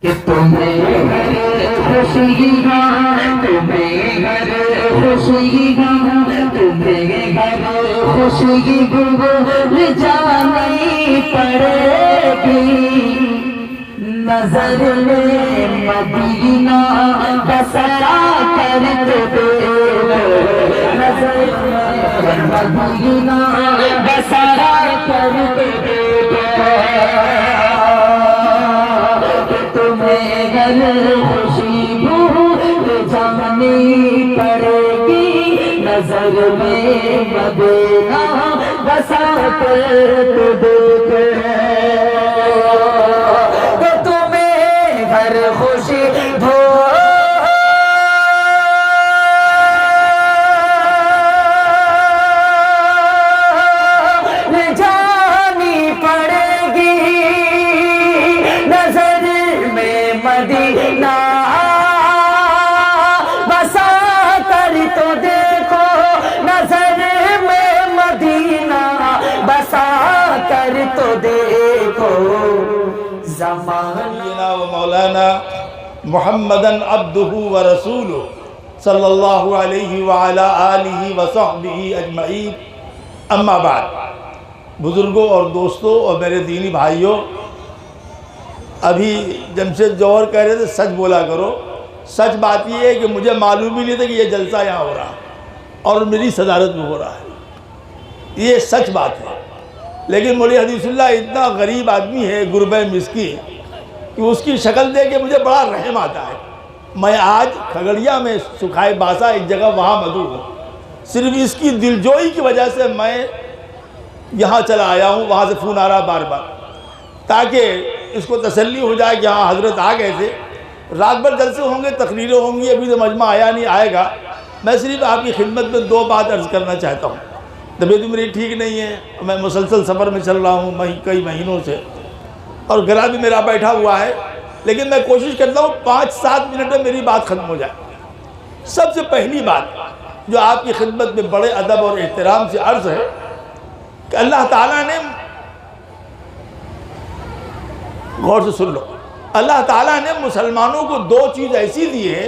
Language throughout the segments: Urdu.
کہ تمہیں ہر خوشی گاہ، تمہیں ہر خوشی گاہ، تمہیں ہر خوشی گل جانی پڑے گی، نظر میں مدینہ بسا کر دے، نظر میں مدینہ بسا کر دے، خوشی بھول جانی پڑے گی، نظر میں مدینہ بسا کر دیتے تو تمہیں ہر خوشی بھول جانی پڑے گی، نظر میں مدینہ بسا کر تو دیکھو، نظر میں مدینہ بسا کر تو دیکھو، سیدنا و مولانا محمدن عبدہ و رسولہ صلی اللہ علیہ وعلا آلہ وصحبہ اجمعین، اما بعد۔ بزرگوں اور دوستوں اور میرے دینی بھائیوں، ابھی جمشید جوہر کہہ رہے تھے سچ بولا کرو۔ سچ بات یہ ہے کہ مجھے معلوم ہی نہیں تھا کہ یہ جلسہ یہاں ہو رہا اور میری صدارت میں ہو رہا ہے، یہ سچ بات ہے۔ لیکن مولوی حدیث اللہ اتنا غریب آدمی ہے، غربہ مسکین، کہ اس کی شکل دیکھ کے مجھے بڑا رحم آتا ہے۔ میں آج کھگڑیا میں سکھائے باسا ایک جگہ وہاں موجود ہوں، صرف اس کی دلجوئی کی وجہ سے میں یہاں چلا آیا ہوں۔ وہاں سے فون آ رہا بار بار تاکہ اس کو تسلی ہو جائے کہ ہاں حضرت آ گئے تھے۔ رات بھر جلسے ہوں گے، تقریریں ہوں گی، ابھی تو مجمع آیا نہیں، آئے گا۔ میں صرف آپ کی خدمت میں دو بات عرض کرنا چاہتا ہوں۔ طبیعت میری ٹھیک نہیں ہے، میں مسلسل سفر میں چل رہا ہوں کئی مہینوں سے، اور گلا بھی میرا بیٹھا ہوا ہے، لیکن میں کوشش کرتا ہوں 5-7 منٹ میں میری بات ختم ہو جائے۔ سب سے پہلی بات جو آپ کی خدمت میں بڑے ادب اور احترام سے عرض ہے کہ اللہ تعالیٰ نے، غور سے سن لو، اللہ تعالیٰ نے مسلمانوں کو 2 چیز ایسی دی ہے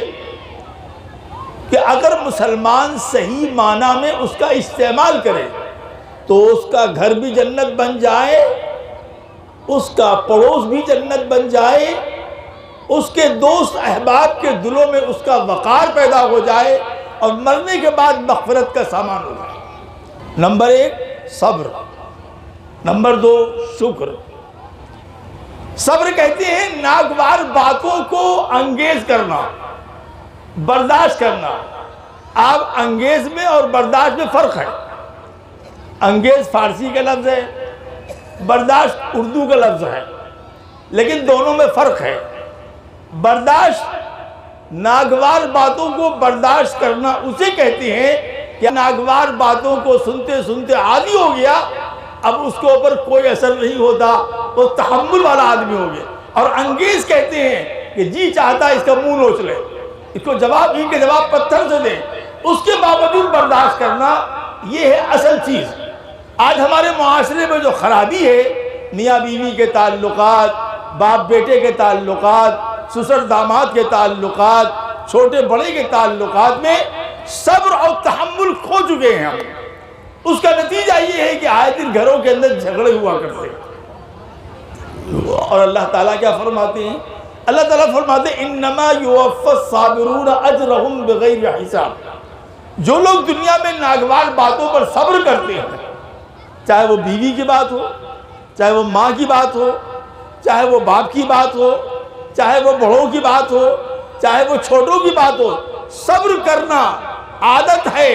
کہ اگر مسلمان صحیح معنی میں اس کا استعمال کرے تو اس کا گھر بھی جنت بن جائے، اس کا پڑوس بھی جنت بن جائے، اس کے دوست احباب کے دلوں میں اس کا وقار پیدا ہو جائے، اور مرنے کے بعد مغفرت کا سامان ہو جائے۔ نمبر 1 صبر، نمبر 2 شکر۔ صبر کہتے ہیں ناگوار باتوں کو انگیز کرنا، برداشت کرنا۔ آپ انگیز میں اور برداشت میں فرق ہے۔ انگیز فارسی کا لفظ ہے، برداشت اردو کا لفظ ہے، لیکن دونوں میں فرق ہے۔ برداشت، ناگوار باتوں کو برداشت کرنا اسے کہتے ہیں کہ ناگوار باتوں کو سنتے سنتے عادی ہو گیا، اب اس کے اوپر کوئی اثر نہیں ہوتا، وہ تحمل والا آدمی ہو گیا۔ اور انگیز کہتے ہیں کہ جی چاہتا ہے اس کا منہ نوچ لے، اس کو جواب ہی کے جواب پتھر سے دیں، اس کے باوجود برداشت کرنا، یہ ہے اصل چیز۔ آج ہمارے معاشرے میں جو خرابی ہے، میاں بیوی کے تعلقات، باپ بیٹے کے تعلقات، سسر داماد کے تعلقات، چھوٹے بڑے کے تعلقات میں صبر اور تحمل کھو چکے ہیں ہم۔ اس کا نتیجہ یہ ہے کہ آئے دن گھروں کے اندر جھگڑے ہوا کرتے ہیں۔ اور اللہ تعالیٰ کیا فرماتے ہیں؟ اللہ تعالیٰ فرماتے ہیں انما یوفی الصابرون اجرہم بغیر حساب۔ جو لوگ دنیا میں ناگوار باتوں پر صبر کرتے ہیں، چاہے وہ بیوی کی بات ہو، چاہے وہ ماں کی بات ہو، چاہے وہ باپ کی بات ہو، چاہے وہ بڑوں کی بات ہو، چاہے وہ چھوٹوں کی بات ہو، صبر کرنا عادت ہے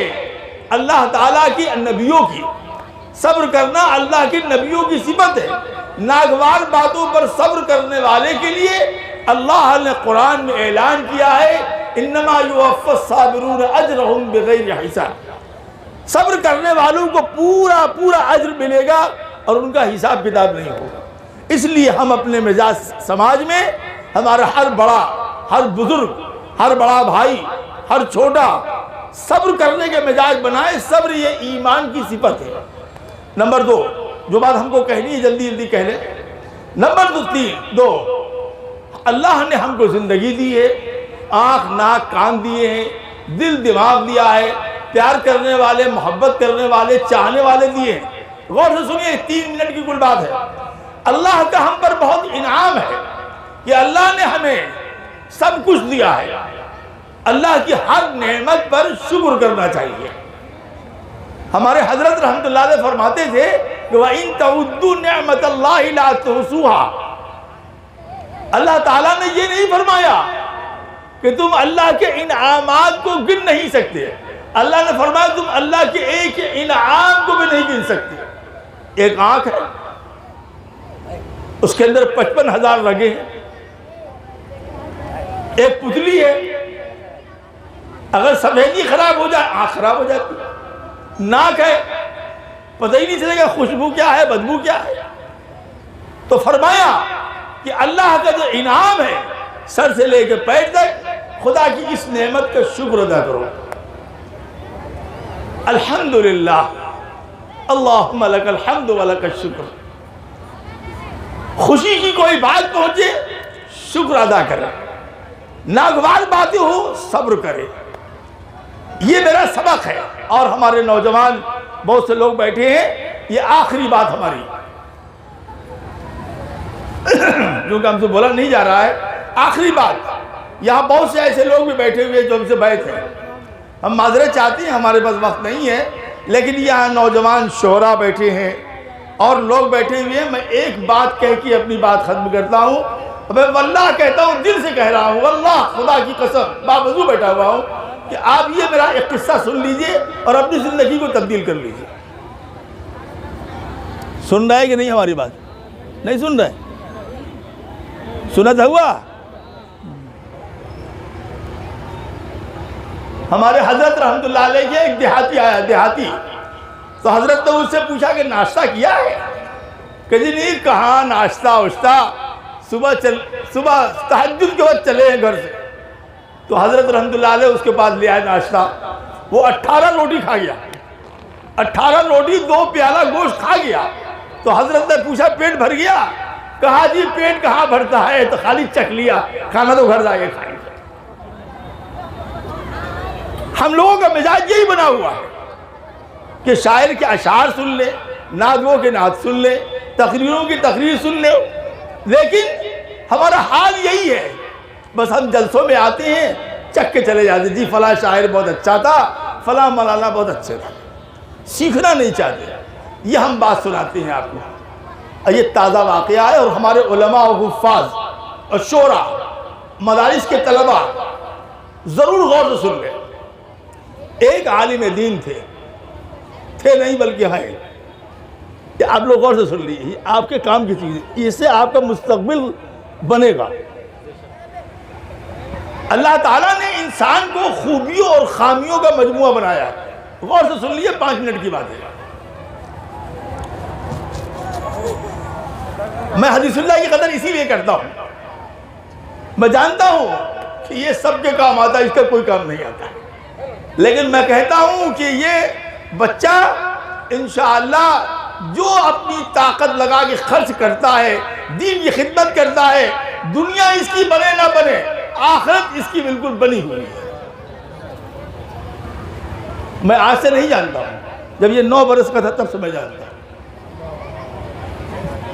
اللہ تعالیٰ کی نبیوں کی۔ صبر کرنا اللہ کے نبیوں کی صفت ہے۔ ناگوار باتوں پر صبر کرنے والے کے لیے اللہ نے قرآن میں اعلان کیا ہے انما یوفی الصابرون اجرہم بغیر حساب۔ صبر کرنے والوں کو پورا پورا اجر ملے گا اور ان کا حساب کتاب نہیں ہوگا۔ اس لیے ہم اپنے مزاج سماج میں ہمارا ہر بڑا، ہر بزرگ، ہر بڑا بھائی، ہر چھوٹا صبر کرنے کے مزاج بنائے۔ صبر یہ ایمان کی صفت ہے۔ نمبر 2 جو بات ہم کو کہنی ہے جلدی جلدی کہہ لیں۔ نمبر 2 اللہ نے ہم کو زندگی دی ہے، آنکھ ناک کان دیے ہیں، دل دماغ دیا ہے، پیار کرنے والے، محبت کرنے والے، چاہنے والے دیے ہیں۔ غور سے سنیے، 3 منٹ کی کل بات ہے۔ اللہ کا ہم پر بہت انعام ہے کہ اللہ نے ہمیں سب کچھ دیا ہے۔ اللہ کی ہر نعمت پر شکر کرنا چاہیے۔ ہمارے حضرت رحمت اللہ علیہ فرماتے تھے کہ وَإِن تَعُدُّوا نِعْمَةَ اللَّهِ لَا تُحْصُوهَا۔ اللہ تعالیٰ نے یہ نہیں فرمایا کہ تم اللہ کے انعامات کو گن نہیں سکتے، اللہ نے فرمایا تم اللہ کے ایک انعام کو بھی نہیں گن سکتے۔ ایک آنکھ ہے، اس کے اندر 55,000 رگیں ہیں۔ ایک پتلی ہے، اگر سفیدی خراب ہو جائے آنکھ خراب ہو جاتی ہے۔ ناک ہے، پتہ ہی نہیں چلے گا خوشبو کیا ہے، بدبو کیا ہے۔ تو فرمایا کہ اللہ کا جو انعام ہے سر سے لے کے پیر تک، خدا کی اس نعمت کا شکر ادا کرو۔ الحمدللہ، اللہم لک الحمد ولک الشکر۔ خوشی کی کوئی بات پہنچے شکر ادا کرے، ناگوار باتیں ہو صبر کرے۔ یہ میرا سبق ہے، اور ہمارے نوجوان بہت سے لوگ بیٹھے ہیں، یہ آخری بات ہماری جو کہ ہم سے بولا نہیں جا رہا ہے، آخری بات۔ یہاں بہت سے ایسے لوگ بھی بیٹھے ہوئے جو ہم سے بیٹھ ہیں، ہم معذرت چاہتے ہیں، ہمارے پاس وقت نہیں ہے، لیکن یہاں نوجوان شعراء بیٹھے ہیں اور لوگ بیٹھے ہوئے ہیں۔ میں ایک بات کہہ کے اپنی بات ختم کرتا ہوں، میں واللہ کہتا ہوں، دل سے کہہ رہا ہوں، واللہ خدا کی قسم باوضو بیٹھا ہوا ہوں کہ آپ یہ میرا ایک قصہ سن لیجئے اور اپنی زندگی کو تبدیل کر لیجئے۔ سن رہا ہے کہ نہیں ہماری بات؟ نہیں سن رہے؟ سنت ہوا؟ ہمارے حضرت رحمت اللہ علیہ کے ایک دیہاتی آیا، دیہاتی، تو حضرت نے اس سے پوچھا کہ ناشتہ کیا ہے؟ کہ جی نہیں، کہاں ناشتہ وشتہ، صبح تہجد کے وقت چلے ہیں گھر سے۔ تو حضرت رحمت اللہ علیہ اس کے پاس لے آئے ناشتہ، وہ 18 روٹی کھا گیا، 18 روٹی 2 پیالہ گوشت کھا گیا۔ تو حضرت نے پوچھا پیٹ بھر گیا؟ کہا جی پیٹ کہاں بھرتا ہے، تو خالی چکھ لیا، کھانا تو گھر جا کے کھائیں گے۔ ہم لوگوں کا مزاج یہی بنا ہوا ہے کہ شاعر کے اشعار سن لے، نعتوں کے نعت سن لے، تقریروں کی تقریر سن لے، لیکن ہمارا حال یہی ہے، بس ہم جلسوں میں آتے ہیں، چکھ کے چلے جاتے ہیں، جی فلاں شاعر بہت اچھا تھا، فلاں مولانا بہت اچھے تھا، سیکھنا نہیں چاہتے۔ یہ ہم بات سناتے ہیں آپ کو، یہ تازہ واقعہ ہے، اور ہمارے علماء و حفاظ اور شعراء، مدارس کے طلباء ضرور غور سے سن لیں۔ ایک عالم دین تھے نہیں بلکہ ہیں، کہ آپ لوگ غور سے سن لیجیے، آپ کے کام کی چیز ہے، اس سے آپ کا مستقبل بنے گا۔ اللہ تعالیٰ نے انسان کو خوبیوں اور خامیوں کا مجموعہ بنایا ہے۔ غور سے سن لیجیے، 5 منٹ کی بات ہے۔ میں حدیث اللہ کی قدر اسی لیے کرتا ہوں، میں جانتا ہوں کہ یہ سب کے کام آتا ہے، اس کا کوئی کام نہیں آتا، لیکن میں کہتا ہوں کہ یہ بچہ انشاءاللہ جو اپنی طاقت لگا کے خرچ کرتا ہے، دین کی خدمت کرتا ہے، دنیا اس کی بنے نہ بنے، آخرت اس کی بالکل بنی ہوئی ہے۔ میں آج سے نہیں جانتا ہوں، جب یہ 9 برس کا تھا تب سے میں جانتا ہوں۔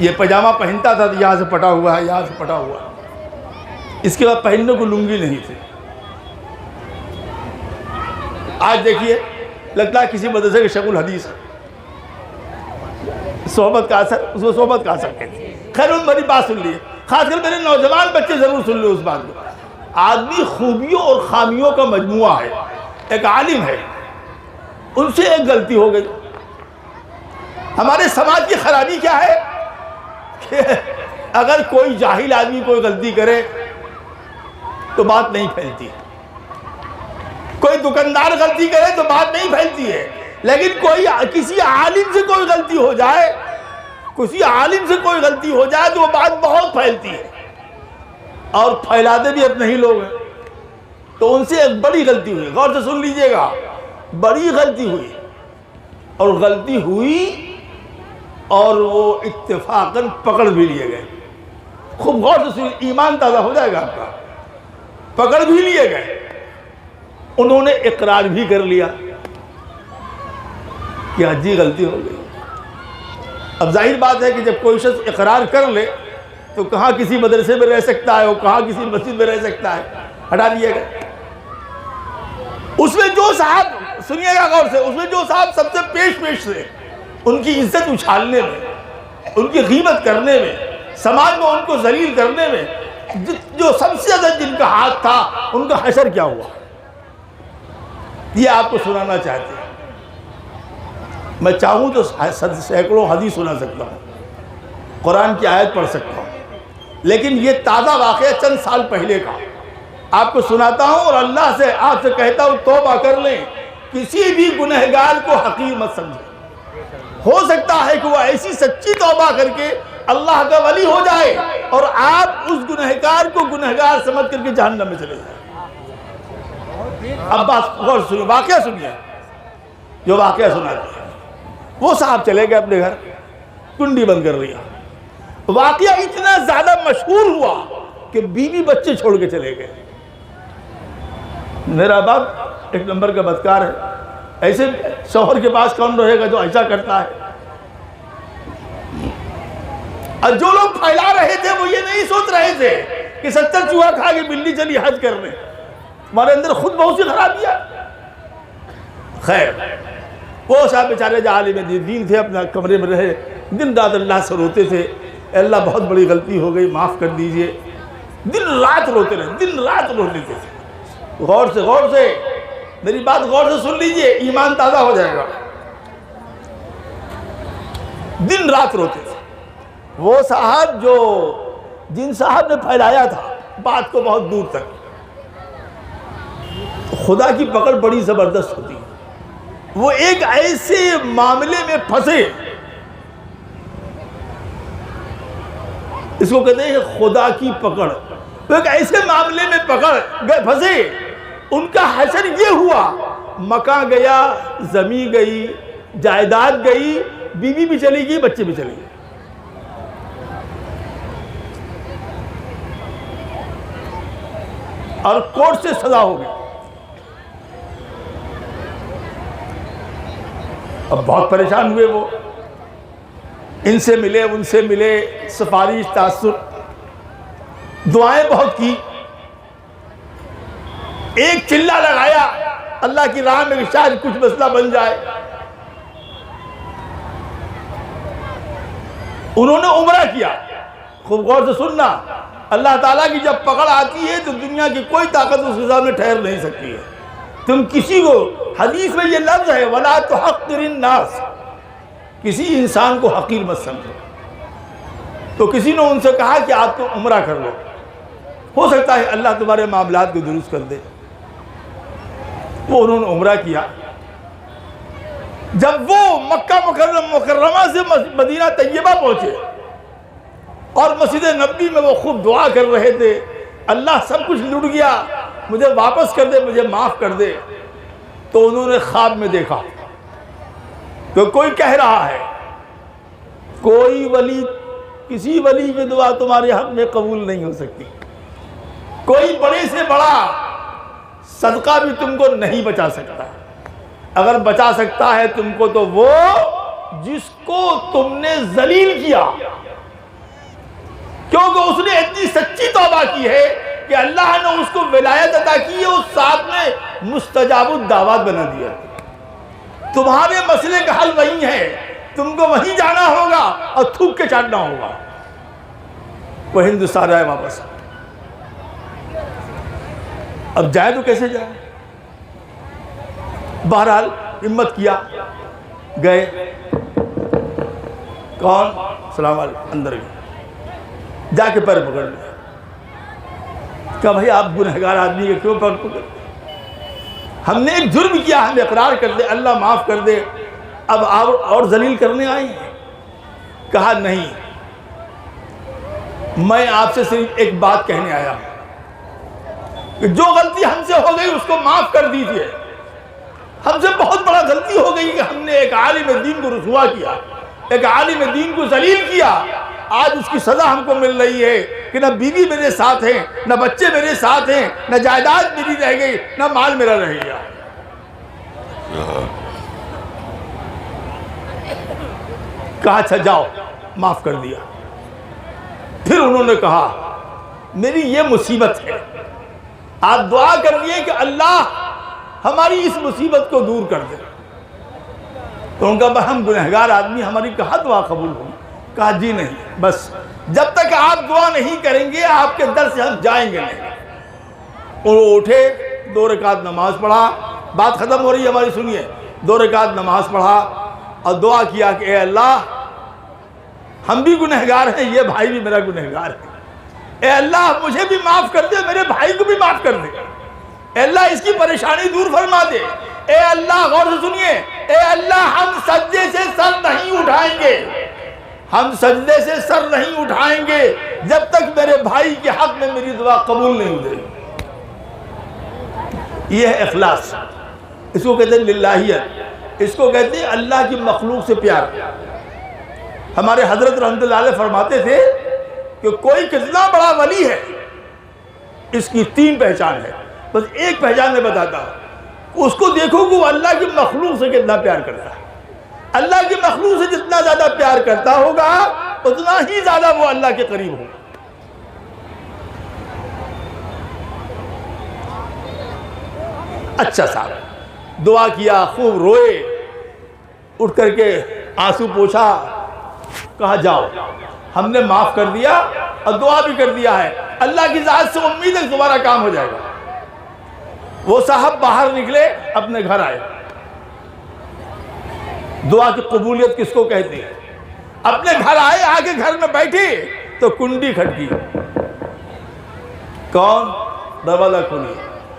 یہ پجامہ پہنتا تھا تو یہاں سے پٹا ہوا ہے، یہاں سے پٹا ہوا ہے، اس کے بعد پہننے کو لنگی نہیں تھی۔ آج دیکھیے، لگتا ہے کسی مدرسے کے شیخ الحدیث ہے، صحبت کا اثر، اس کو صحبت کا اثر کہتے ہیں۔ خیر میری بات سن لیے، خاص کر میرے نوجوان بچے ضرور سن لیں اس بات کو۔ آدمی خوبیوں اور خامیوں کا مجموعہ ہے۔ ایک عالم ہے، ان سے ایک غلطی ہو گئی۔ ہمارے سماج کی خرابی کیا ہے کہ اگر کوئی جاہل آدمی کوئی غلطی کرے تو بات نہیں پھیلتی، کوئی دکاندار غلطی کرے تو بات نہیں پھیلتی ہے، لیکن کسی عالم سے کوئی غلطی ہو جائے، کسی عالم سے کوئی غلطی ہو جائے تو وہ بات بہت پھیلتی ہے، اور پھیلاتے بھی اپنے ہی لوگ ہیں۔ تو ان سے ایک بڑی غلطی ہوئی، غور سے سن لیجئے گا، بڑی غلطی ہوئی، اور غلطی ہوئی اور وہ اتفاقاً پکڑ بھی لیے گئے۔ خوب غور سے سنیے، ایمان تازہ ہو جائے گا آپ کا۔ پکڑ بھی لیے گئے، انہوں نے اقرار بھی کر لیا کہ حجی غلطی ہو گئی۔ اب ظاہر بات ہے کہ جب کوئی شخص اقرار کر لے تو کہاں کسی مدرسے میں رہ سکتا ہے، اور کہاں کسی مسجد میں رہ سکتا ہے، ہٹا دیے گئے۔ اس میں جو صاحب، سنیے گا غور سے، اس میں جو صاحب سب سے پیش تھے، ان کی عزت اچھالنے میں، ان کی غیبت کرنے میں، سماج میں ان کو ذلیل کرنے میں جو سب سے زیادہ جن کا ہاتھ تھا، ان کا حشر کیا ہوا، یہ آپ کو سنانا چاہتے ہیں۔ میں چاہوں تو سینکڑوں حدیث سنا سکتا ہوں، قرآن کی آیت پڑھ سکتا ہوں، لیکن یہ تازہ واقعہ چند سال پہلے کا آپ کو سناتا ہوں، اور اللہ سے آپ سے کہتا ہوں توبہ کر لیں، کسی بھی گنہگار کو حقیر مت سمجھیں۔ ہو سکتا ہے کہ وہ ایسی سچی توبہ کر کے اللہ کا ولی ہو جائے اور آپ اس گنہگار کو گنہگار سمجھ کر کے جہنم میں چلے جائیں۔ اب بات غور سنیے، واقعہ سنیے، جو واقعہ سناتے ہیں۔ وہ صاحب چلے گئے اپنے گھر، کنڈی بند کر لیا۔ واقعہ اتنا زیادہ مشہور ہوا کہ بیوی بچے چھوڑ کے چلے گئے۔ میرا باپ ایک نمبر کا بدکار ہے، ایسے شوہر کے پاس کون رہے گا جو ایسا کرتا ہے؟ اور جو لوگ پھیلا رہے تھے وہ یہ نہیں سوچ رہے تھے کہ 70 چوہا کھا کے بلی چلی حج کرنے، ہمارے اندر خود بہت سی خرابیاں۔ خیر، وہ صاحب بیچارے جو عالم دین تھے، اپنا کمرے میں رہے، دن رات اللہ سے روتے تھے، اللہ بہت بڑی غلطی ہو گئی، معاف کر دیجئے۔ دن رات روتے رہے، دن رات روتے تھے۔ غور سے میری بات غور سے سن لیجئے، ایمان تازہ ہو جائے گا۔ دن رات روتے تھے۔ وہ صاحب جن صاحب نے پھیلایا تھا بات کو بہت دور تک، خدا کی پکڑ بڑی زبردست ہوتی ہے۔ وہ ایک ایسے معاملے میں پھنسے، اس کو کہتے ہیں خدا کی پکڑ۔ وہ ایک ایسے معاملے میں پھنسے، ان کا حشر یہ ہوا، مکان گیا، زمین گئی، جائیداد گئی، بیوی بھی چلی گئی، بچے بھی چلے گئے۔ اور کورٹ سے سزا ہو گئی۔ اب بہت پریشان ہوئے، وہ ان سے ملے، ان سے ملے، سفارش، تاثر، دعائیں بہت کی، ایک چلہ لگایا اللہ کی راہ میں کہ شاید کچھ مسئلہ بن جائے۔ انہوں نے عمرہ کیا۔ خوب غور سے سننا، اللہ تعالیٰ کی جب پکڑ آتی ہے تو دنیا کی کوئی طاقت اس کے سامنے ٹھہر نہیں سکتی ہے۔ تم کسی کو، حدیث میں یہ لفظ ہے وَلَا تُحَقِّرِ النَّاسِ، کسی انسان کو حقیر مت سمجھو۔ تو کسی نے ان سے کہا کہ آپ تو عمرہ کر لو، ہو سکتا ہے اللہ تمہارے معاملات کو درست کر دے۔ وہ انہوں نے عمرہ کیا۔ جب وہ مکہ مکرمہ سے مدینہ طیبہ پہنچے اور مسجد نبوی میں وہ خوب دعا کر رہے تھے، اللہ سب کچھ لٹ گیا، مجھے واپس کر دے، مجھے معاف کر دے، تو انہوں نے خواب میں دیکھا کہ کوئی کہہ رہا ہے، کوئی ولی، کسی ولی کی دعا تمہارے حق میں قبول نہیں ہو سکتی، کوئی بڑے سے بڑا صدقہ بھی تم کو نہیں بچا سکتا، اگر بچا سکتا ہے تم کو تو وہ جس کو تم نے ذلیل کیا، کیونکہ اس نے اتنی سچی توبہ کی ہے کہ اللہ نے اس کو ولایت عطا کی ہے، اس ساتھ میں مستجاب الدعوات بنا دیا۔ تمہارے مسئلے کا حل وہی ہے، تم کو وہیں جانا ہوگا اور تھوک کے چاٹنا ہوگا۔ وہ ہندوستان آئے واپس۔ اب جائے تو کیسے جائے؟ بہرحال ہمت کیا، گئے۔ کون؟ سلام علیکم، اندر گئے، جا کے پیر پکڑ لیا۔ کہا بھائی آپ گنہگار آدمی کے کیوں پیر پکڑ؟ ہم نے ایک جرم کیا، ہمیں اقرار کر دے، اللہ معاف کر دے، اب آپ اور ذلیل کرنے آئے ہیں؟ کہا نہیں، میں آپ سے صرف ایک بات کہنے آیا ہوں کہ جو غلطی ہم سے ہو گئی اس کو معاف کر دیجئے۔ ہم سے بہت بڑا غلطی ہو گئی کہ ہم نے ایک عالم دین کو رسوا کیا، ایک عالم دین کو ذلیل کیا، آج اس کی سزا ہم کو مل رہی ہے کہ نہ بیوی میرے ساتھ ہیں، نہ بچے میرے ساتھ ہیں، نہ جائیداد میری رہ گئی، نہ مال میرا رہ گیا۔ کہا اچھا جاؤ، معاف کر دیا۔ پھر انہوں نے کہا میری یہ مصیبت ہے، آپ دعا کر لیے کہ اللہ ہماری اس مصیبت کو دور کر دے۔ تو ان کا ہم گنہگار آدمی، ہماری کہاں دعا قبول ہوگی؟ کہا جی نہیں، بس جب تک آپ دعا نہیں کریں گے آپ کے در سے ہم جائیں گے نہیں۔ اور وہ اٹھے، 2 رکعت نماز پڑھا، بات ختم ہو رہی ہے ہماری، سنیے، 2 رکعت نماز پڑھا اور دعا کیا کہ اے اللہ ہم بھی گنہگار ہیں، یہ بھائی بھی میرا گنہگار ہے، اے اللہ مجھے بھی معاف کر دے، میرے بھائی کو بھی معاف کر دے، اے اللہ اس کی پریشانی دور فرما دے، اے اللہ غور سے سنیے، اے اللہ ہم سجدے سے سر نہیں اٹھائیں گے، ہم سجدے سے سر نہیں اٹھائیں گے جب تک میرے بھائی کے حق میں میری دعا قبول نہیں ہو جائے۔ یہ ہے اخلاص، اس کو کہتے ہیں للہیت، اس کو کہتے ہیں اللہ کی مخلوق سے پیار۔ ہمارے حضرت رحمت اللہ علیہ فرماتے تھے کہ کوئی کتنا بڑا ولی ہے اس کی 3 پہچان ہے، بس ایک پہچان میں بتاتا ہوں، اس کو دیکھو کہ وہ اللہ کی مخلوق سے کتنا پیار کرتا ہے۔ اللہ کی مخلوق سے جتنا زیادہ پیار کرتا ہوگا اتنا ہی زیادہ وہ اللہ کے قریب ہوگا۔ اچھا صاحب دعا کیا، خوب روئے، اٹھ کر کے آنسو پوچھا، کہا جاؤ ہم نے معاف کر دیا اور دعا بھی کر دیا ہے، اللہ کی ذات سے امید ہے تمہارا کام ہو جائے گا۔ وہ صاحب باہر نکلے، اپنے گھر آئے۔ دعا کی قبولیت کس کو کہتے ہیں؟ اپنے گھر آئے، آگے گھر میں بیٹھے تو کنڈی کھٹکی، کون؟ دروازہ کھولی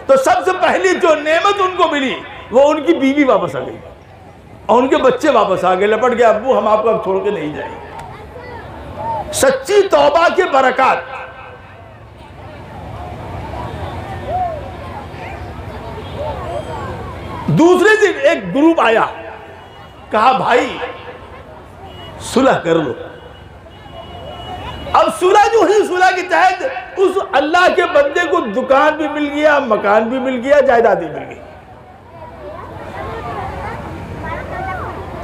تو سب سے پہلی جو نعمت ان کو ملی وہ ان کی بیوی واپس آ گئی اور ان کے بچے واپس آ گئے، لپٹ گئے، ابو ہم آپ کو اب چھوڑ کے نہیں جائیں گے۔ سچی توبہ کے برکات۔ دوسرے دن ایک گروپ آیا، کہا بھائی صلح کر لو۔ اب صلح جو ہے، صلح کے تحت اس اللہ کے بندے کو دکان بھی مل گیا، مکان بھی مل گیا، جائیداد بھی مل گئی۔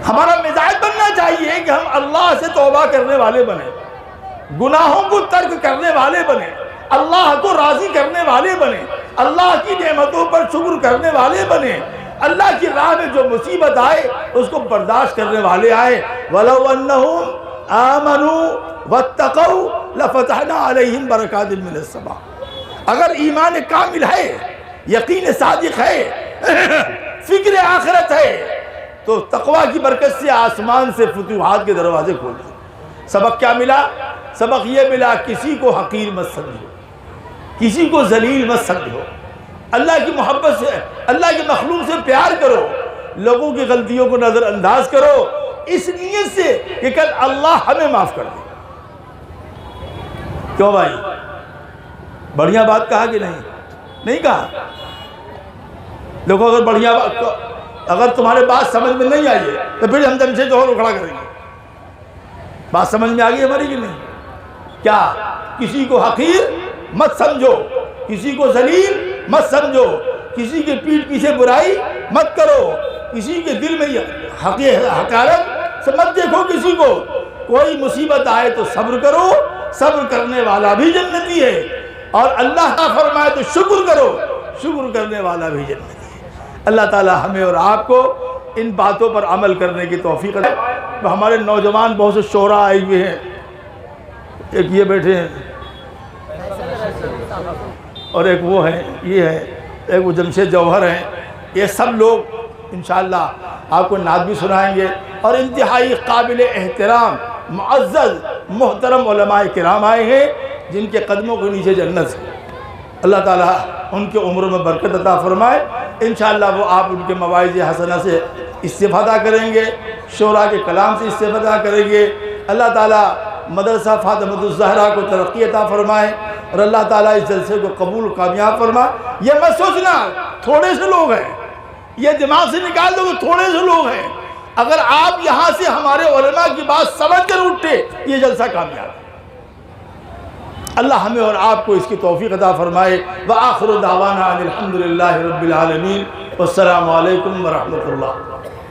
ہمارا مزاج بننا چاہیے کہ ہم اللہ سے توبہ کرنے والے بنے، گناہوں کو ترک کرنے والے بنے، اللہ کو راضی کرنے والے بنے، اللہ کی نعمتوں پر شکر کرنے والے بنے، اللہ کی راہ میں جو مصیبت آئے اس کو برداشت کرنے والے آئے۔ وَلَوْ أَنَّهُمْ آمَنُوا وَاتَّقَوْا لَفَتَحْنَا عَلَيْهِمْ بَرَكَاتٍ مِّنَ السَّمَاءِ۔ اگر ایمان کامل ہے، یقین صادق ہے، فکر آخرت ہے تو تقوی کی برکت سے آسمان سے فتوحات کے دروازے کھول دیں۔ سبق کیا ملا؟ سبق یہ ملا کسی کو حقیر مت سمجھو، کسی کو ذلیل مت سمجھو، اللہ کی محبت سے، اللہ کی مخلوق سے پیار کرو، لوگوں کی غلطیوں کو نظر انداز کرو اس نیت سے کہ کل اللہ ہمیں معاف کر دے۔ کیوں بھائی؟ بڑھیا بات کہا کہ نہیں کہا؟ دیکھو اگر بڑھیا بات، اگر تمہارے بات سمجھ میں نہیں آئی ہے تو پھر ہم جمشید اور اکھڑا کریں گے۔ بات سمجھ میں آ گئی ہماری کہ نہیں؟ کیا کسی کو حقیر مت سمجھو، کسی کو ذلیل مت سمجھو، کسی کے پیٹھ پیچھے برائی مت کرو، کسی کے دل میں حقارت سے مت دیکھو کسی کو۔ کوئی مصیبت آئے تو صبر کرو، صبر کرنے والا بھی جنتی ہے، اور اللہ کا فرمائے تو شکر کرو، شکر کرنے والا بھی جنتی ہے۔ اللہ تعالی ہمیں اور آپ کو ان باتوں پر عمل کرنے کی توفیق دے۔ ہمارے نوجوان بہت سے شعراء آئے ہوئے ہیں، ایک یہ بیٹھے ہیں اور ایک وہ ہیں، یہ ہے، ایک وہ جمشید جوہر ہیں، یہ سب لوگ انشاءاللہ آپ کو نعت بھی سنائیں گے، اور انتہائی قابل احترام معزز محترم علماء کرام آئے ہیں جن کے قدموں کے نیچے جنت ہے۔ اللہ تعالیٰ ان کے عمر میں برکت عطا فرمائے۔ انشاءاللہ وہ آپ ان کے مواعظ حسنہ سے استفادہ کریں گے، شعراء کے کلام سے استفادہ کریں گے۔ اللہ تعالیٰ مدرسہ فاطمۃ الزہرا کو ترقی عطا فرمائے، اور اللہ تعالیٰ اس جلسے کو قبول و کامیاب فرمائے۔ یہ مت سوچنا تھوڑے سے لوگ ہیں، یہ دماغ سے نکال دو کہ تھوڑے سے لوگ ہیں۔ اگر آپ یہاں سے ہمارے علماء کی بات سمجھ کر اٹھتے، یہ جلسہ کامیاب ہے۔ اللہ ہمیں اور آپ کو اس کی توفیق عطا فرمائے۔ وآخر دعوانا ان الحمدللہ رب العالمین، والسلام علیکم ورحمۃ اللہ۔